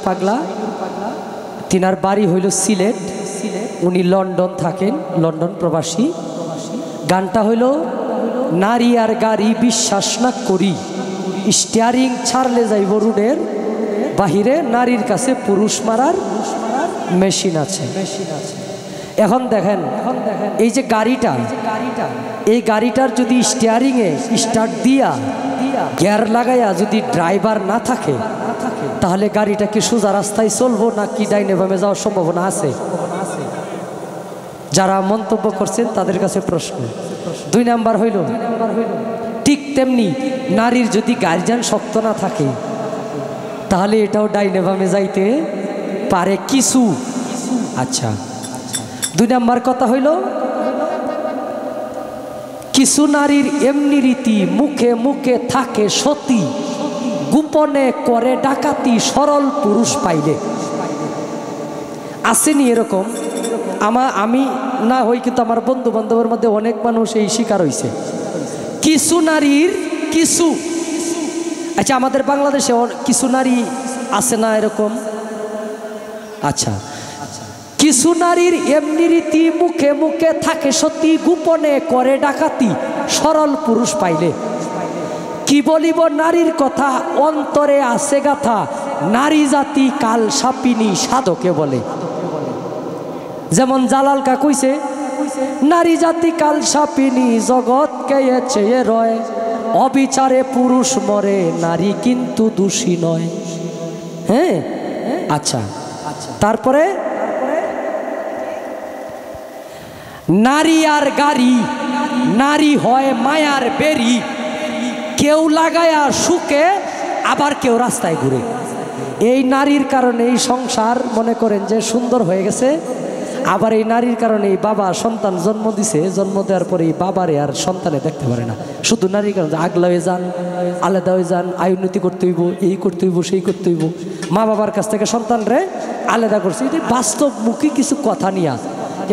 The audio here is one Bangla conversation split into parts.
পাগলা তিনার বাড়ি হইল সিলেট, উনি লন্ডন থাকেন, লন্ডন প্রবাসী। গানটা হইল নারী আর গাড়ি বিশ্বাস না করি, স্টিয়ারিং ছাড়লে যাইব রুডের বাহিরে, নারীর কাছে পুরুষ মারার মেশিন আছে। এখন দেখেন এই যে গাড়িটা, এই গাড়িটার যদি স্টিয়ারিংয়ে স্টার্ট দিয়া গিয়ার লাগাইয়া যদি ড্রাইভার না থাকে তাহলে গাড়িটা কি সোজা রাস্তায় চলবো না কি ডাইনে বামে যাওয়ার সম্ভাবনা আছে? যারা মন্তব্য করছেন তাদের কাছে প্রশ্ন। 2 নাম্বার হইল ঠিক তেমনি নারীর যদি গার্জিয়ান শক্ত না থাকে তাহলে এটাও ডাইনে বামে যাইতে পারে কিছু। আচ্ছা, 2 নাম্বার কথা হইল কিছু নারীর এমনি রীতি, মুখে মুখে থাকে সতী, গোপনে করে ডাকাতি সরল পুরুষ পাইলে। আসেনি এরকম? আমি না হই কিন্তু আমার বন্ধু বান্ধবের মধ্যে অনেক মানুষ এই শিকার হয়েছে। কিছু নারীর কিছু, আচ্ছা আমাদের বাংলাদেশে কিছু নারী আছে না এরকম? আচ্ছা, কিছু নারীর এমনি রীতি, মুখে মুখে থাকে সতী, গোপনে করে ডাকাতি সরল পুরুষ পাইলে। কি বলিব নারীর কথা, অন্তরে আছে গাথা, নারী জাতি কাল সাপিনী সাধকে বলে। যেমন জালাল কা কইছে, নারী জাতি কাল সাপিনী জগৎ কেয়েছে রয়, অবিচারে পুরুষ মরে নারী কিন্তু দোষী নয়। হ্যাঁ, আচ্ছা, তারপরে নারী আর গাড়ি, নারী হয় মায়ার বেরি, কেউ লাগায়া সুখে আবার কেউ রাস্তায় ঘুরে। এই নারীর কারণে এই সংসার মনে করেন যে সুন্দর হয়ে গেছে, আবার এই নারীর কারণে এই বাবা সন্তান জন্ম দিছে, জন্ম দেওয়ার পরে এই বাবারে আর সন্তানে দেখতে পারে না। শুধু নারীর কারণে আগলা হয়ে যান, আলাদা হয়ে যান, আয় উন্নতি করতে হইব, এই করতে হইব, সেই করতে হইব, মা বাবার কাছ থেকে সন্তানরে আলাদা করছে। এটি বাস্তবমুখী কিছু কথা নিয়ে।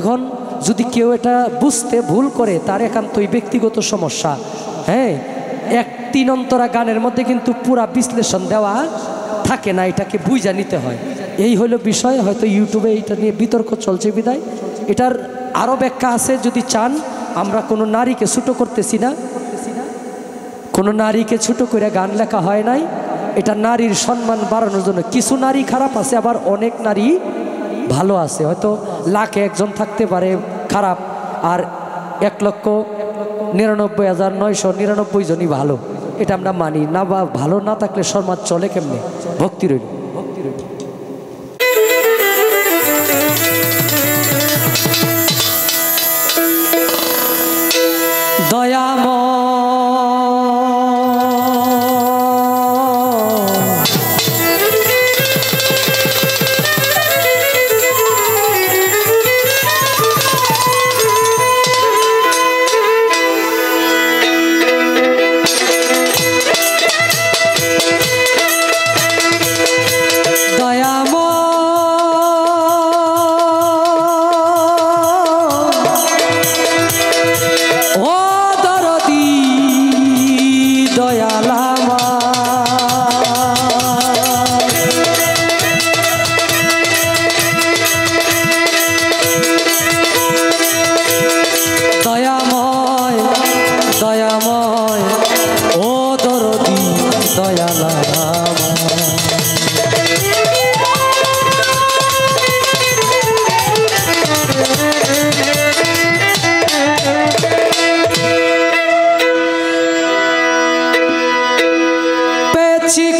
এখন যদি কেউ এটা বুঝতে ভুল করে তার একান্তই ব্যক্তিগত সমস্যা। হ্যাঁ, 1-3 অন্তরা গানের মধ্যে কিন্তু পুরা বিশ্লেষণ দেওয়া থাকে না, এটাকে বুঝা নিতে হয়। এই হলো বিষয়। হয়তো ইউটিউবে এটা নিয়ে বিতর্ক চলছে বিদায় এটার আরও ব্যাখ্যা আছে যদি চান। আমরা কোনো নারীকে ছোটো করতেছি না, কোনো নারীকে ছোটো করে গান লেখা হয় নাই। এটা নারীর সম্মান বাড়ানোর জন্য। কিছু নারী খারাপ আছে, আবার অনেক নারী ভালো আছে। হয়তো লাখে একজন থাকতে পারে খারাপ, আর 1,99,999 জনই ভালো। এটা আমরা মানি না, বা ভালো না থাকলে সমাজ চলে কেমনে? ভক্তি রইল। দয়াময়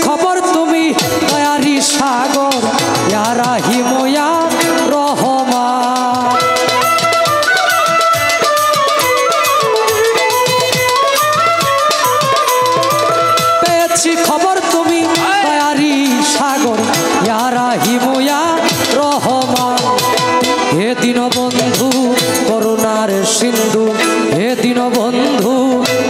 খবর তুমি দয়ারি সাগর ইয়া রাহিম ইয়া রহমান। পেয়েছি খবর তুমি দয়ারি সাগর ইয়া রাহিম ইয়া রহমান। হে দীনবন্ধু করুণার সিন্ধু, হে দীনবন্ধু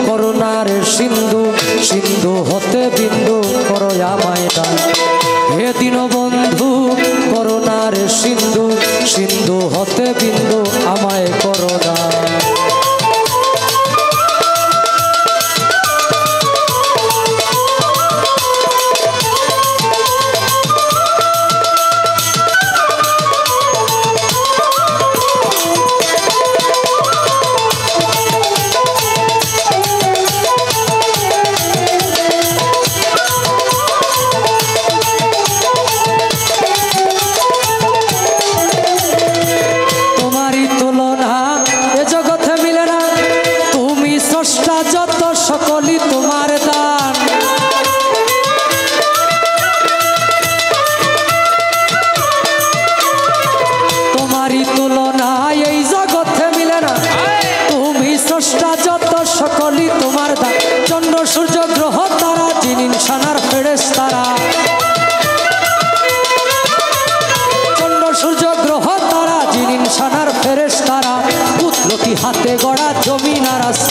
করুণার সিন্ধু, সিন্ধু হতে বিন্দু করো আমায় দান। হে দীনবন্ধু করুণার সিন্ধু, সিন্ধু হতে বিন্দু আমায় করো দান।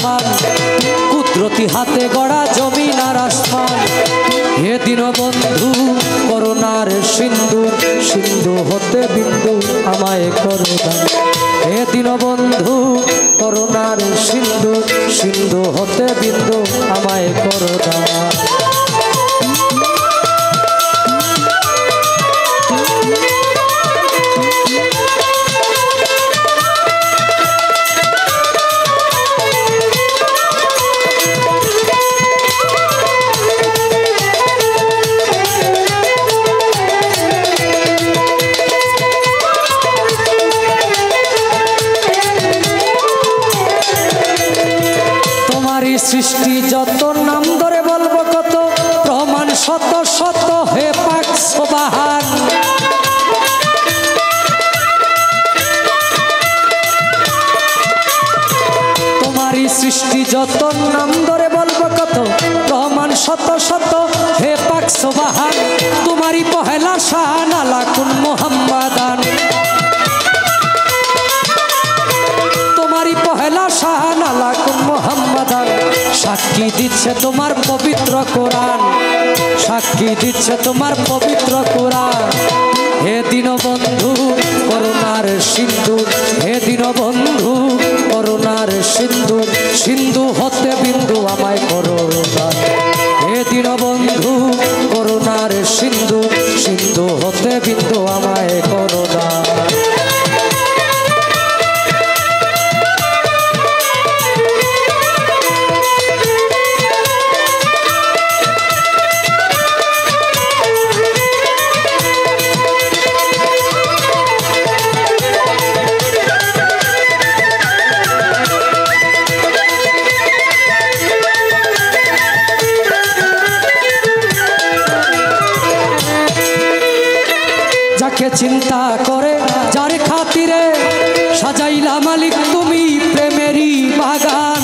আসমান, কুদরতি হাতে গড়া জমিন আর আসমান। হে দীনবন্ধু করুণার সিন্ধু, সিন্ধু হতে বিন্দু আমায় করো দান। হে দীনবন্ধু করুণার সিন্ধু, সিন্ধু হতে বিন্দু আমায় করো দান। সৃষ্টি যত নাম ধরে বলবো কত, প্রমাণ শত শত হে পাক সুবহান। তোমারই সৃষ্টি যত নাম ধরে বলবো কত, প্রমাণ শত শত হে পাক সুবহান। তোমারই পহেলা শান আলা কুন মুহাম্মাদান, তোমারই পহেলা শান আলা কুন মুহাম্মাদান। সাক্ষী দিচ্ছে তোমার পবিত্র কোরআন, সাক্ষী দিচ্ছে তোমার পবিত্র কোরআন। হে দীনবন্ধু করুণার সিন্ধু, হে দীনবন্ধু করুণার সিন্ধু, সিন্ধু হতে বিন্দু আমায় করো দান। হে দীনবন্ধু করুণার সিন্ধু, সিন্ধু হতে বিন্দু আমায় করো দান। যাকে চিন্তা করে যার খাতিরে সাজাইলা মালিক তুমি প্রেমেরই বাগান।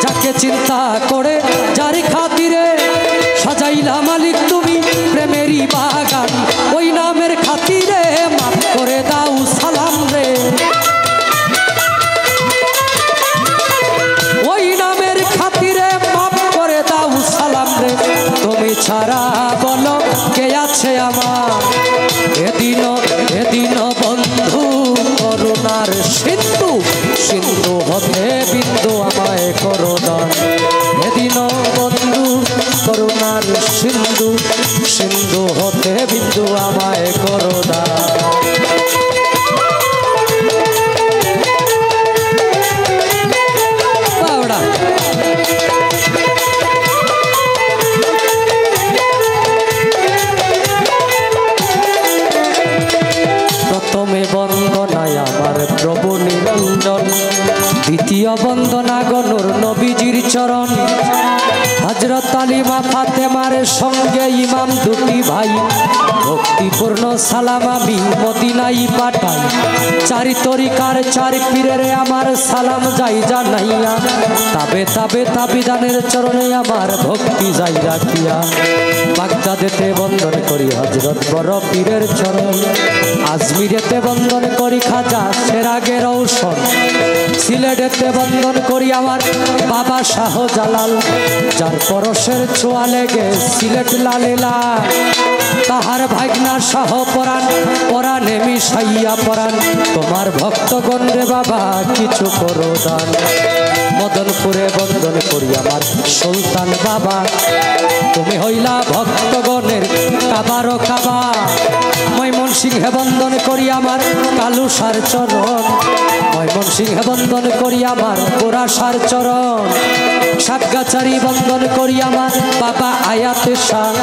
যাকে চিন্তা করে যার খাতিরে সাজাইলা মালিক তুমি প্রেমেরই বাগান। ওই নামের খাতিরে মাফ করে দাও সালাম রে, ওই নামের খাতিরে মাফ করে দাও সালাম রে। তুমি ছাড়া বলো কে আছে আমার, এদিন এদিন বন্ধু করুণার সিন্ধু, সিন্ধু হতে বিন্দু আমায় করো দান। এদিন বন্ধু করুণার সিন্ধু, সিন্ধু হতে বিন্দু আমায় করো দান। প্রথমে বন্দনায় আমার প্রভু নিরঞ্জন, দ্বিতীয় বন্দনা গনুর নবীজির চরণ। হযরত আলী মা ফাতেমার সঙ্গে ইমাম দুটি ভাই, ভক্তিপূর্ণ সালাম আমি মদিনায় পাঠাই। চারি তরিকার চার পীরের আমার সালাম যাই জানাইয়া, তাবে তাবে তাবিদানের চরণে আমার ভক্তি যাই রাখিয়া। বাগদাদেতে বন্দন করি হযরত বড় পীরের চরণ, আজমিরেতে বন্দন করি খাজা সেরাগের ঔষধ। সিলেটেতে বন্দন করি আমার বাবা শাহ জালাল, যার পরশের ছোঁয়া লেগে সিলেট লালেলা। তাহার ভাগনা শাহ পরাণ, পরাণে মিশাইয়া পরাণ। তোমার ভক্তগণ রে বাবা কিছু করো দান। মদনপুরে বন্দন করি আমার সুলতান বাবা, তুমি হইলা ভক্তগণের কাবারো কাবা। ময়মনসিংহে বন্দন করি আমার কালুসার চরণ, ময়মনসিংহে বন্দন করি আমার গোরাসার চরণ। সাতগাছারি বন্দন করি আমার বাবা আয়াতে শাহ,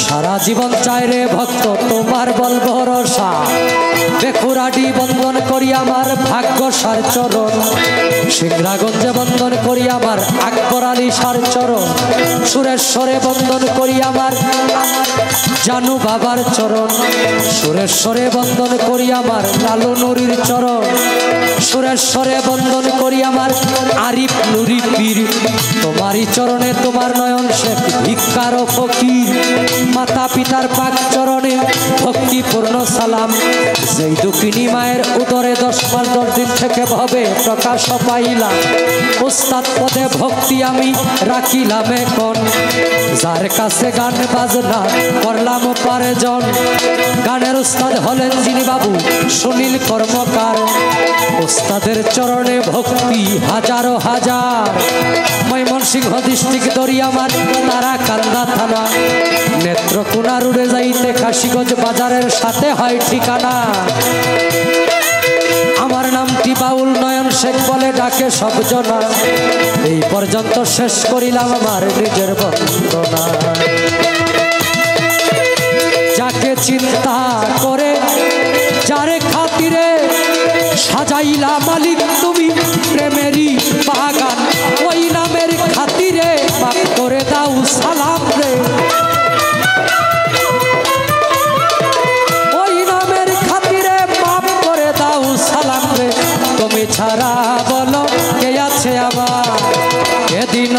সারা জীবন চাই রে ভক্ত তোমার বল ভরসা। বেকুরাডি বন্দন করি আমার ভাগ্যসার চরণ, সিংরাগঞ্জে বন্দন করি আমার আকবর আলী সার চরণ। সুরেশ্বরে বন্দন করি আমার জানু বাবার চরণ, সুরেশ্বরে বন্দন করি আমার লালু নুরির চরণ। সুরেশ্বরে বন্দন করি আমার আরিফ নুরি পীর, তোমারই চরণে তোমার নয়ন শেখ ভিক্ষার ফকির মাতা পিতার পাক চরণে ভক্তিপূর্ণ সালাম যেই দুঃখিনী মায়ের উদরে 10 মাস 10 দিন থেকে ভবে প্রকাশ পাইলাম ওস্তাদ পদে ভক্তি আমি রাখিলাম এখন যার কাছে গান বাজনা করলাম উপার্জন গানের উস্তাদ হলেন যিনি বাবু সুনীল কর্মকার ওস্তাদের চরণে ভক্তি হাজারো হাজার ময়মনসিংহ ডিস্ট্রিক্ট দরিয়ামার তারাকান্দা থানা নেত্রকোনা রোডে যাইতে কাশীগঞ্জ বাজারের সাথে হয় ঠিকানা আমার নামটি বাউল নয়ন শেখ বলে ডাকে সব জনা এই পর্যন্ত শেষ করিলাম আমার নিজের বন্দনা যাকে চিন্তা করে যারে খাতিরে সাজাইলা মালিক তুমি প্রেমেরই বাগান ওই নামের খাতিরে মাফ করে দাও সালাম রে ওই নামের খাতিরে মাফ করে দাও সালাম রে তুমি ছাড়া বলো কে আছে আমার এদিন